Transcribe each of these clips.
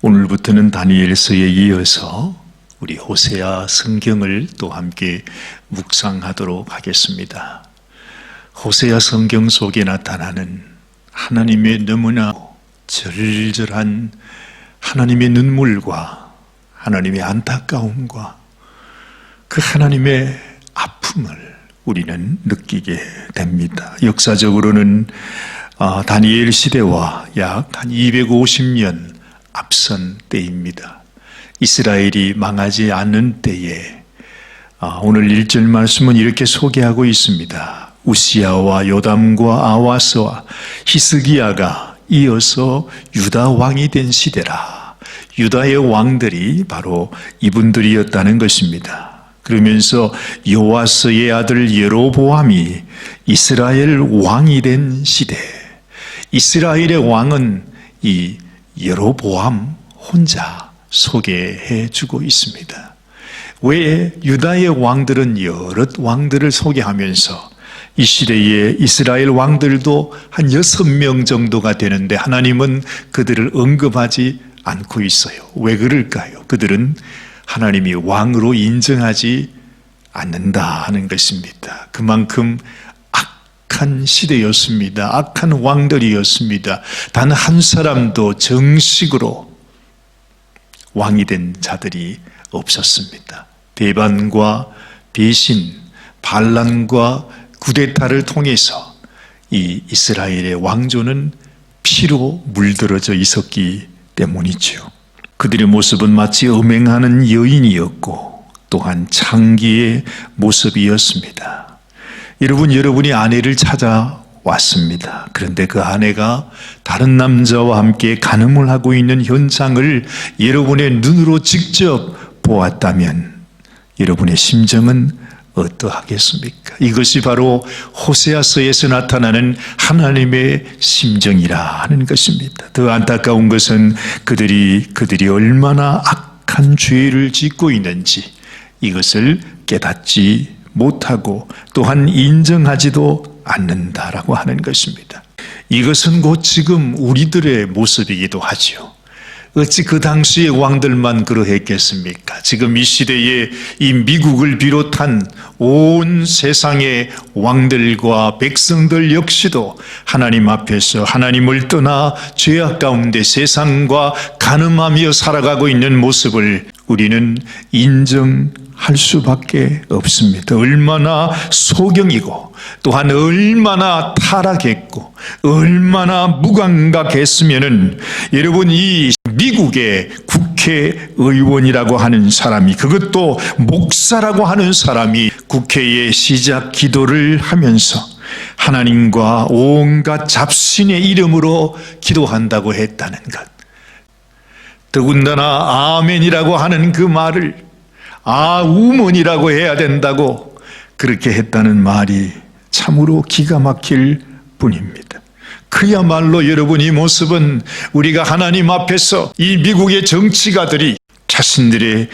오늘부터는 다니엘서에 이어서 우리 호세아 성경을 또 함께 묵상하도록 하겠습니다. 호세아 성경 속에 나타나는 하나님의 너무나 절절한 하나님의 눈물과 하나님의 안타까움과 그 하나님의 아픔을 우리는 느끼게 됩니다. 역사적으로는 다니엘 시대와 약 한 250년 앞선 때입니다. 이스라엘이 망하지 않는 때에 오늘 1절 말씀은 이렇게 소개하고 있습니다. 우시야와 요담과 아하스와 히스기야가 이어서 유다 왕이 된 시대라. 유다의 왕들이 바로 이분들이었다는 것입니다. 그러면서 요아스의 아들 여로보암이 이스라엘 왕이 된 시대. 이스라엘의 왕은 이 여로보암 혼자 소개해 주고 있습니다. 왜 유다의 왕들은 여럿 왕들을 소개하면서 이 시대에 이스라엘 왕들도 한 6명 정도가 되는데 하나님은 그들을 언급하지 않고 있어요. 왜 그럴까요? 그들은 하나님이 왕으로 인정하지 않는다 하는 것입니다. 그만큼 악한 시대였습니다. 악한 왕들이었습니다. 단 한 사람도 정식으로 왕이 된 자들이 없었습니다. 배반과 배신, 반란과 쿠데타를 통해서 이 이스라엘의 왕조는 피로 물들어져 있었기 때문이죠. 그들의 모습은 마치 음행하는 여인이었고 또한 창기의 모습이었습니다. 여러분이 아내를 찾아왔습니다. 그런데 그 아내가 다른 남자와 함께 간음을 하고 있는 현장을 여러분의 눈으로 직접 보았다면 여러분의 심정은 어떠하겠습니까? 이것이 바로 호세아서에서 나타나는 하나님의 심정이라 하는 것입니다. 더 안타까운 것은 그들이 얼마나 악한 죄를 짓고 있는지 이것을 깨닫지 못하고 또한 인정하지도 않는다라고 하는 것입니다. 이것은 곧 지금 우리들의 모습이기도 하죠. 어찌 그 당시의 왕들만 그러했겠습니까? 지금 이 시대에 이 미국을 비롯한 온 세상의 왕들과 백성들 역시도 하나님 앞에서 하나님을 떠나 죄악 가운데 세상과 간음하며 살아가고 있는 모습을 우리는 인정할 수밖에 없습니다. 얼마나 소경이고 또한 얼마나 타락했고 얼마나 무감각했으면은 여러분 이 미국의 국회의원이라고 하는 사람이 그것도 목사라고 하는 사람이 국회의 시작 기도를 하면서 하나님과 온갖 잡신의 이름으로 기도한다고 했다는 것. 더군다나 아멘이라고 하는 그 말을 아우먼이라고 해야 된다고 그렇게 했다는 말이 참으로 기가 막힐 뿐입니다. 그야말로 여러분 이 모습은 우리가 하나님 앞에서 이 미국의 정치가들이 자신들의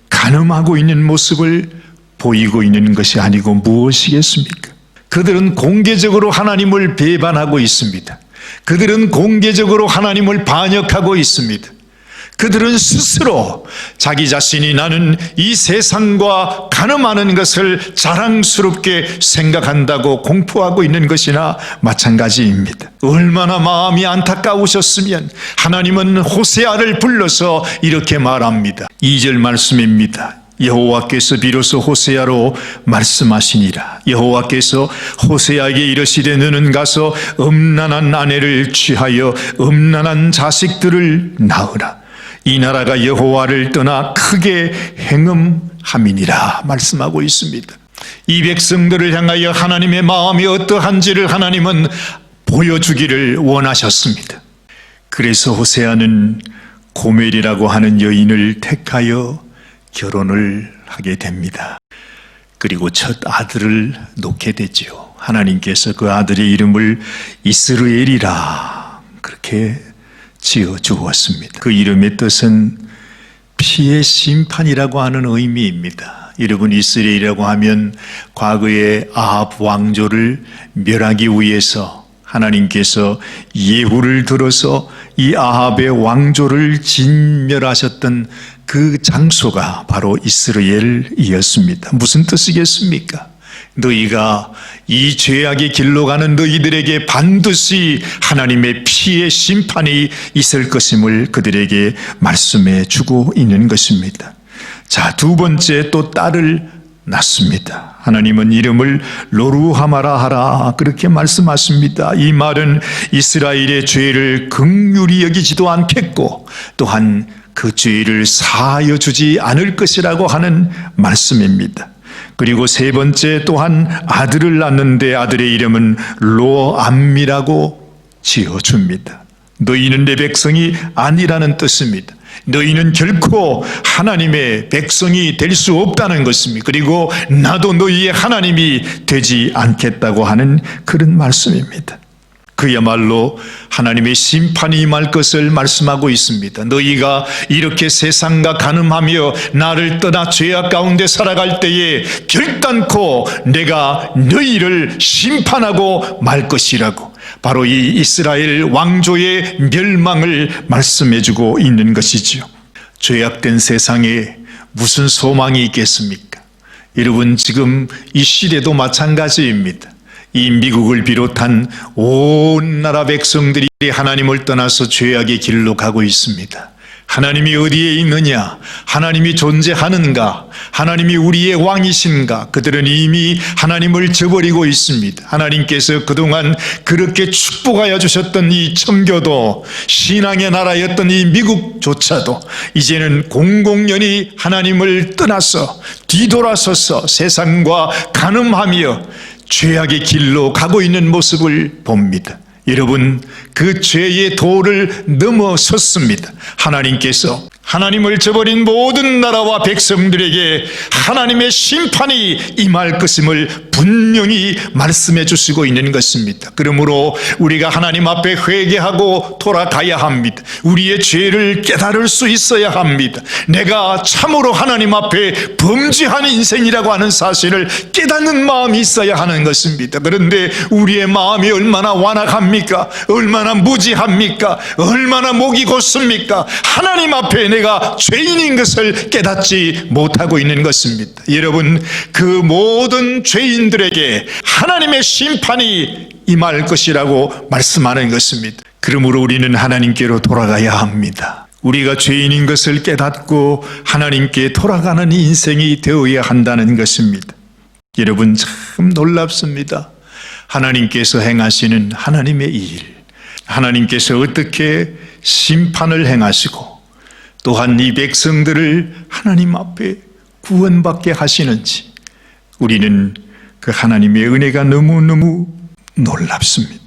간음하고 있는 모습을 보이고 있는 것이 아니고 무엇이겠습니까? 그들은 공개적으로 하나님을 배반하고 있습니다. 그들은 공개적으로 하나님을 반역하고 있습니다. 그들은 스스로 자기 자신이 나는 이 세상과 간음하는 것을 자랑스럽게 생각한다고 공포하고 있는 것이나 마찬가지입니다. 얼마나 마음이 안타까우셨으면 하나님은 호세아를 불러서 이렇게 말합니다. 2절 말씀입니다. 여호와께서 비로소 호세아로 말씀하시니라. 여호와께서 호세아에게 이르시되 너는 가서 음란한 아내를 취하여 음란한 자식들을 낳으라. 이 나라가 여호와를 떠나 크게 행음함이니라 말씀하고 있습니다. 이 백성들을 향하여 하나님의 마음이 어떠한지를 하나님은 보여주기를 원하셨습니다. 그래서 호세아는 고멜이라고 하는 여인을 택하여 결혼을 하게 됩니다. 그리고 첫 아들을 놓게 되지요. 하나님께서 그 아들의 이름을 이스라엘이라 그렇게 지어 주었습니다. 그 이름의 뜻은 피의 심판이라고 하는 의미입니다. 여러분 이스라엘이라고 하면 과거의 아합 왕조를 멸하기 위해서 하나님께서 예후를 들어서 이 아합의 왕조를 진멸하셨던 그 장소가 바로 이스라엘이었습니다. 무슨 뜻이겠습니까? 너희가 이 죄악의 길로 가는 너희들에게 반드시 하나님의 피의 심판이 있을 것임을 그들에게 말씀해 주고 있는 것입니다. 자, 두 번째 또 딸을 낳습니다. 하나님은 이름을 로루하마라 하라 그렇게 말씀하십니다. 이 말은 이스라엘의 죄를 긍휼히 여기지도 않겠고 또한 그 죄를 사하여 주지 않을 것이라고 하는 말씀입니다. 그리고 세 번째 또한 아들을 낳는데 아들의 이름은 로암미라고 지어줍니다. 너희는 내 백성이 아니라는 뜻입니다. 너희는 결코 하나님의 백성이 될 수 없다는 것입니다. 그리고 나도 너희의 하나님이 되지 않겠다고 하는 그런 말씀입니다. 그야말로 하나님의 심판이 임할 것을 말씀하고 있습니다. 너희가 이렇게 세상과 간음하며 나를 떠나 죄악 가운데 살아갈 때에 결단코 내가 너희를 심판하고 말 것이라고 바로 이 이스라엘 왕조의 멸망을 말씀해주고 있는 것이지요. 죄악된 세상에 무슨 소망이 있겠습니까? 여러분, 지금 이 시대도 마찬가지입니다. 이 미국을 비롯한 온 나라 백성들이 하나님을 떠나서 죄악의 길로 가고 있습니다. 하나님이 어디에 있느냐? 하나님이 존재하는가? 하나님이 우리의 왕이신가? 그들은 이미 하나님을 저버리고 있습니다. 하나님께서 그동안 그렇게 축복하여 주셨던 이 천교도, 신앙의 나라였던 이 미국조차도 이제는 공공연히 하나님을 떠나서 뒤돌아서서 세상과 간음하며 죄악의 길로 가고 있는 모습을 봅니다. 여러분, 그 죄의 도를 넘어섰습니다. 하나님께서 하나님을 저버린 모든 나라와 백성들에게 하나님의 심판이 임할 것임을 분명히 말씀해 주시고 있는 것입니다. 그러므로 우리가 하나님 앞에 회개하고 돌아가야 합니다. 우리의 죄를 깨달을 수 있어야 합니다. 내가 참으로 하나님 앞에 범죄한 인생이라고 하는 사실을 깨닫는 마음이 있어야 하는 것입니다. 그런데 우리의 마음이 얼마나 완악합니까? 얼마나 무지합니까? 얼마나 목이 곧습니까? 하나님 앞에 내가 죄인인 것을 깨닫지 못하고 있는 것입니다. 여러분, 그 모든 죄인들에게 하나님의 심판이 임할 것이라고 말씀하는 것입니다. 그러므로 우리는 하나님께로 돌아가야 합니다. 우리가 죄인인 것을 깨닫고 하나님께 돌아가는 인생이 되어야 한다는 것입니다. 여러분, 참 놀랍습니다. 하나님께서 행하시는 하나님의 일, 하나님께서 어떻게 심판을 행하시고 또한 이 백성들을 하나님 앞에 구원받게 하시는지 우리는 그 하나님의 은혜가 너무너무 놀랍습니다.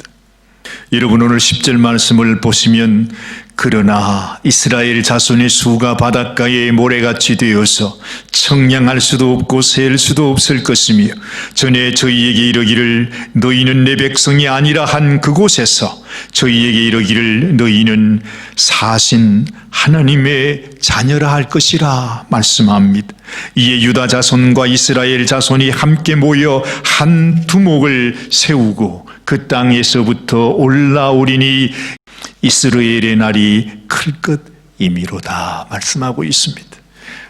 여러분, 오늘 10절 말씀을 보시면 그러나 이스라엘 자손의 수가 바닷가에 모래같이 되어서 청량할 수도 없고 셀 수도 없을 것이며 전에 저희에게 이르기를 너희는 내 백성이 아니라 한 그곳에서 저희에게 이르기를 너희는 사신 하나님의 자녀라 할 것이라 말씀합니다. 이에 유다 자손과 이스라엘 자손이 함께 모여 한 두목을 세우고 그 땅에서부터 올라오리니 이스라엘의 날이 클 것이미로다 말씀하고 있습니다.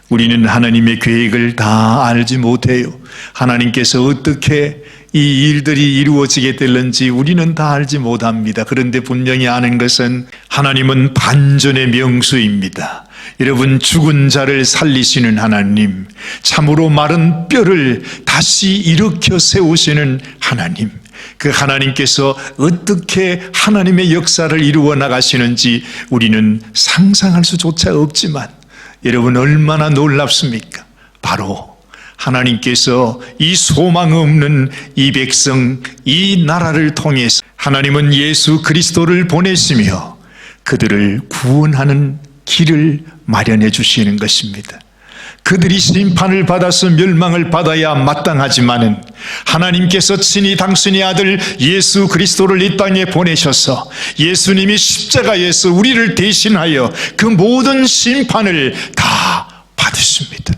우리는 하나님의 계획을 다 알지 못해요. 하나님께서 어떻게 이 일들이 이루어지게 될는지 우리는 다 알지 못합니다. 그런데 분명히 아는 것은 하나님은 반전의 명수입니다. 여러분, 죽은 자를 살리시는 하나님, 참으로 마른 뼈를 다시 일으켜 세우시는 하나님, 그 하나님께서 어떻게 하나님의 역사를 이루어 나가시는지 우리는 상상할 수조차 없지만 여러분, 얼마나 놀랍습니까? 바로 하나님께서 이 소망 없는 이 백성, 이 나라를 통해서 하나님은 예수 그리스도를 보내시며 그들을 구원하는 길을 마련해 주시는 것입니다. 그들이 심판을 받아서 멸망을 받아야 마땅하지만은 하나님께서 친히 당신의 아들 예수 그리스도를 이 땅에 보내셔서 예수님이 십자가에서 우리를 대신하여 그 모든 심판을 다 받으십니다.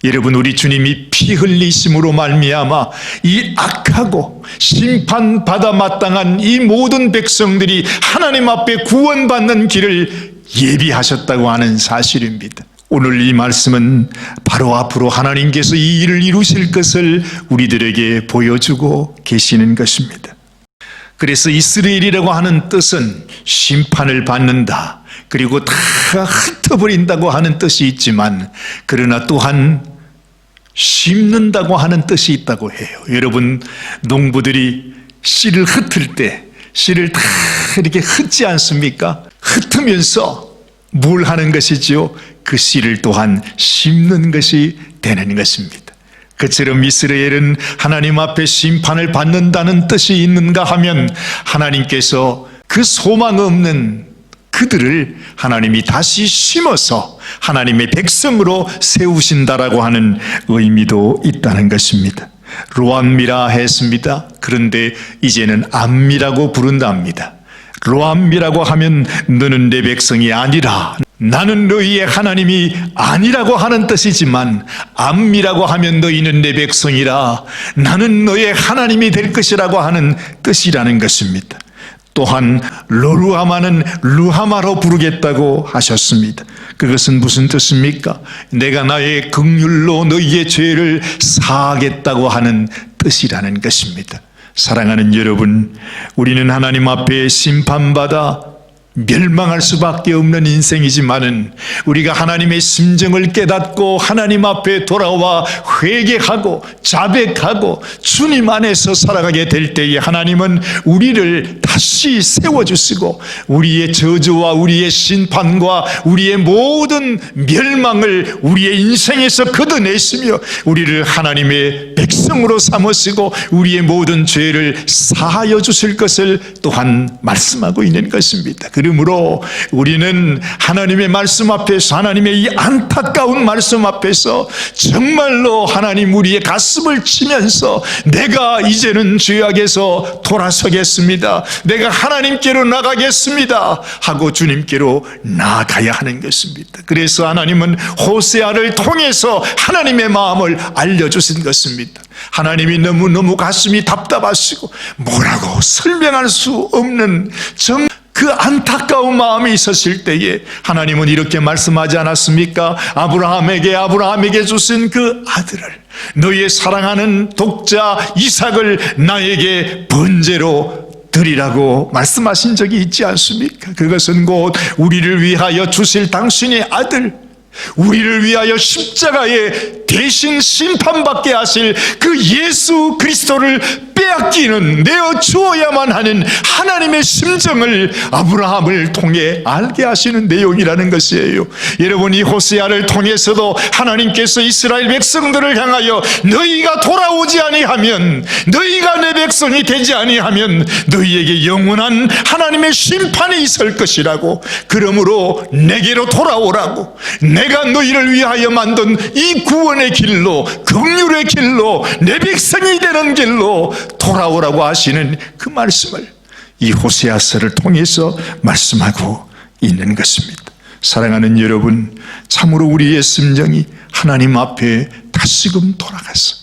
여러분, 우리 주님이 피 흘리심으로 말미암아 이 악하고 심판받아 마땅한 이 모든 백성들이 하나님 앞에 구원받는 길을 예비하셨다고 하는 사실입니다. 오늘 이 말씀은 바로 앞으로 하나님께서 이 일을 이루실 것을 우리들에게 보여주고 계시는 것입니다. 그래서 이스라엘이라고 하는 뜻은 심판을 받는다, 그리고 다 흩어버린다고 하는 뜻이 있지만, 그러나 또한 심는다고 하는 뜻이 있다고 해요. 여러분, 농부들이 씨를 흩을 때 씨를 다 이렇게 흩지 않습니까? 흩으면서 뭘 하는 것이지요? 그 씨를 또한 심는 것이 되는 것입니다. 그처럼 이스라엘은 하나님 앞에 심판을 받는다는 뜻이 있는가 하면, 하나님께서 그 소망 없는 그들을 하나님이 다시 심어서 하나님의 백성으로 세우신다라고 하는 의미도 있다는 것입니다. 로암미라 했습니다. 그런데 이제는 암미라고 부른답니다. 로암미라고 하면 너는 내 백성이 아니라, 나는 너희의 하나님이 아니라고 하는 뜻이지만, 암미라고 하면 너희는 내 백성이라 나는 너의 하나님이 될 것이라고 하는 뜻이라는 것입니다. 또한 로루하마는 루하마로 부르겠다고 하셨습니다. 그것은 무슨 뜻입니까? 내가 나의 긍휼로 너희의 죄를 사하겠다고 하는 뜻이라는 것입니다. 사랑하는 여러분, 우리는 하나님 앞에 심판받아 멸망할 수밖에 없는 인생이지만은, 우리가 하나님의 심정을 깨닫고 하나님 앞에 돌아와 회개하고 자백하고 주님 안에서 살아가게 될 때에 하나님은 우리를 다시 세워주시고 우리의 저주와 우리의 심판과 우리의 모든 멸망을 우리의 인생에서 걷어내시며 우리를 하나님의 백성으로 삼으시고 우리의 모든 죄를 사하여 주실 것을 또한 말씀하고 있는 것입니다. 그러므로 우리는 하나님의 말씀 앞에서, 하나님의 이 안타까운 말씀 앞에서 정말로 하나님 우리의 가슴을 치면서 내가 이제는 죄악에서 돌아서겠습니다, 내가 하나님께로 나가겠습니다 하고 주님께로 나아가야 하는 것입니다. 그래서 하나님은 호세아를 통해서 하나님의 마음을 알려주신 것입니다. 하나님이 너무너무 가슴이 답답하시고 뭐라고 설명할 수 없는 그 안타까운 마음이 있었을 때에 하나님은 이렇게 말씀하지 않았습니까? 아브라함에게 주신 그 아들을, 너의 사랑하는 독자 이삭을 나에게 번제로 드리라고 말씀하신 적이 있지 않습니까? 그것은 곧 우리를 위하여 주실 당신의 아들, 우리를 위하여 십자가에 대신 심판받게 하실 그 예수 그리스도를 빼앗기는, 내어 주어야만 하는 하나님의 심정을 아브라함을 통해 알게 하시는 내용이라는 것이에요. 여러분, 이 호세아를 통해서도 하나님께서 이스라엘 백성들을 향하여 너희가 돌아오지 아니하면, 너희가 내 백성이 되지 아니하면 너희에게 영원한 하나님의 심판이 있을 것이라고, 그러므로 내게로 돌아오라고, 내가 너희를 위하여 만든 이 구원의 길로, 긍휼의 길로, 내 백성이 되는 길로 돌아오라고 하시는 그 말씀을 이 호세아서를 통해서 말씀하고 있는 것입니다. 사랑하는 여러분, 참으로 우리의 심정이 하나님 앞에 다시금 돌아가서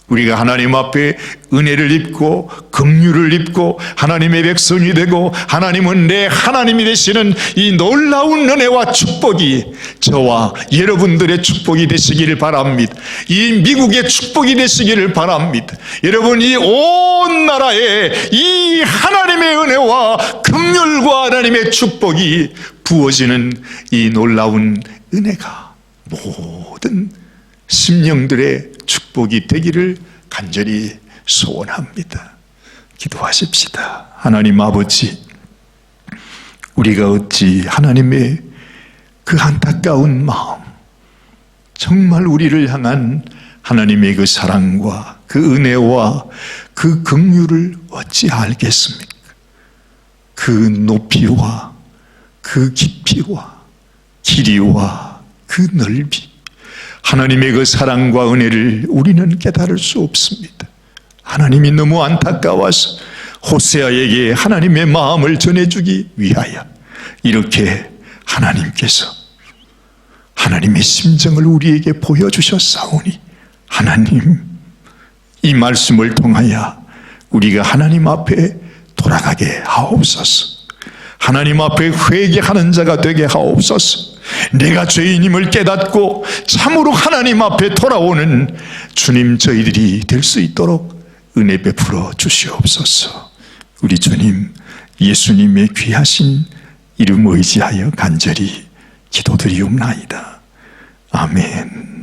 우리가 하나님 앞에 은혜를 입고 긍휼을 입고 하나님의 백성이 되고, 하나님은 내 하나님이 되시는 이 놀라운 은혜와 축복이 저와 여러분들의 축복이 되시기를 바랍니다. 이 미국의 축복이 되시기를 바랍니다. 여러분, 이 온 나라에 이 하나님의 은혜와 긍휼과 하나님의 축복이 부어지는 이 놀라운 은혜가 모든 심령들의 축복이 되기를 간절히 소원합니다. 기도하십시다. 하나님 아버지, 우리가 어찌 하나님의 그 안타까운 마음, 정말 우리를 향한 하나님의 그 사랑과 그 은혜와 그 긍휼을 어찌 알겠습니까? 그 높이와 그 깊이와 길이와 그 넓이, 하나님의 그 사랑과 은혜를 우리는 깨달을 수 없습니다. 하나님이 너무 안타까워서 호세아에게 하나님의 마음을 전해주기 위하여 이렇게 하나님께서 하나님의 심정을 우리에게 보여주셨사오니 하나님, 이 말씀을 통하여 우리가 하나님 앞에 돌아가게 하옵소서. 하나님 앞에 회개하는 자가 되게 하옵소서. 내가 죄인임을 깨닫고 참으로 하나님 앞에 돌아오는 주님 저희들이 될 수 있도록 은혜 베풀어 주시옵소서. 우리 주님 예수님의 귀하신 이름 의지하여 간절히 기도드리옵나이다. 아멘.